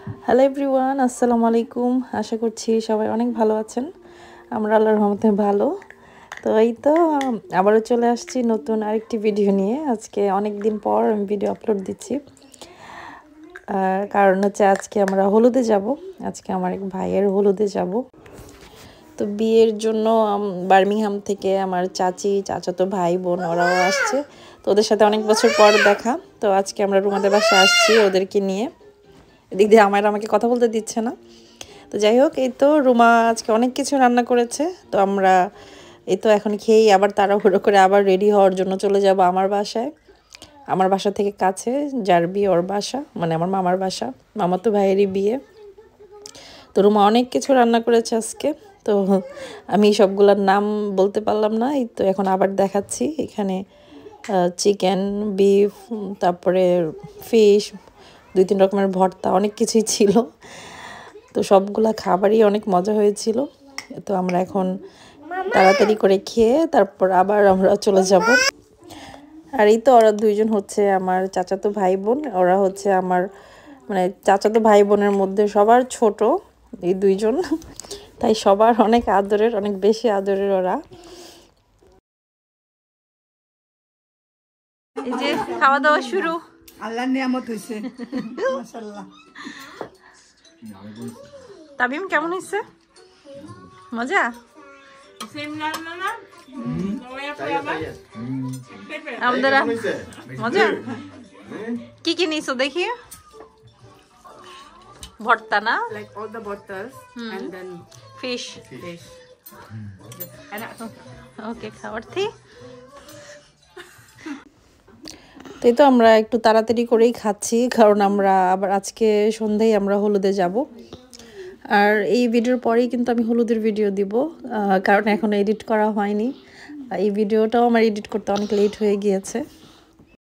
Hello everyone, আসসালামু আলাইকুম। আশা করছি সবাই অনেক ভালো আছেন। আমরা আল্লাহর রহমতে ভালো। তো এই তো আবারও চলে আসছি নতুন আরেকটি ভিডিও নিয়ে। আজকে অনেক দিন পর আমি ভিডিও আপলোড দিচ্ছি। কারণ হচ্ছে আজকে আমরা হলুদে যাব। আজকে আমার এক ভাইয়ের হলুদে যাব। তো বিয়ের জন্য বার্মিংহাম থেকে আমার চাচি, চাচাতো ভাই বোন ওরাও আসছে। তো ওদের সাথে অনেক বছর পর দেখা। তো আজকে আমরা রুমাদের বাসায় আসছি ওদেরকে নিয়ে। এদিক দিয়ে আমাকে কথা বলতে দিচ্ছে না। তো যাই হোক, এই তো রুমা আজকে অনেক কিছু রান্না করেছে। তো আমরা এই তো এখন খেয়েই আবার তাড়াহুড়ো করে আবার রেডি হওয়ার জন্য চলে যাব আমার বাসায়। আমার বাসা থেকে কাছে, যার বিয়ে ওর বাসা, মানে আমার মামার বাসা, মামাতো ভাইয়েরই বিয়ে। তো রুমা অনেক কিছু রান্না করেছে আজকে। তো আমি সবগুলোর নাম বলতে পারলাম না। এই তো এখন আবার দেখাচ্ছি। এখানে চিকেন, বিফ, তারপরে ফিশ, 2-3 রকমের ভর্তা, অনেক কিছুই ছিল। তো সবগুলা খাবারই অনেক মজা হয়েছিল। তো আমরা এখন তাড়াতাড়ি করে খেয়ে তারপর আবার আমরা চলে যাব। আর এই তো ওরা দুইজন হচ্ছে আমার চাচাতো ভাই বোন। ওরা হচ্ছে আমার মানে চাচাতো ভাই বোনের মধ্যে সবার ছোট এই দুইজন। তাই সবার অনেক আদরের, অনেক বেশি আদরের ওরা। এই যে খাওয়া দাওয়া শুরু। আল্লাহর নিয়ামত হইছে মাশাআল্লাহ। তাবিম কেমন হয়েছে? মজা? আমাদের মজা। কি কি নিছো দেখি? ভর্তা না? Like all the bottles and then fish. fish. And ওকে, খাবার থি। তাই তো আমরা একটু তাড়াতাড়ি করেই খাচ্ছি, কারণ আমরা আবার আজকে সন্ধ্যায় আমরা হলুদে যাব। আর এই ভিডিওর পরেই কিন্তু আমি হলুদের ভিডিও দিব, কারণ এখনো এডিট করা হয়নি। এই ভিডিওটাও আমার এডিট করতে অনেক লেট হয়ে গিয়েছে।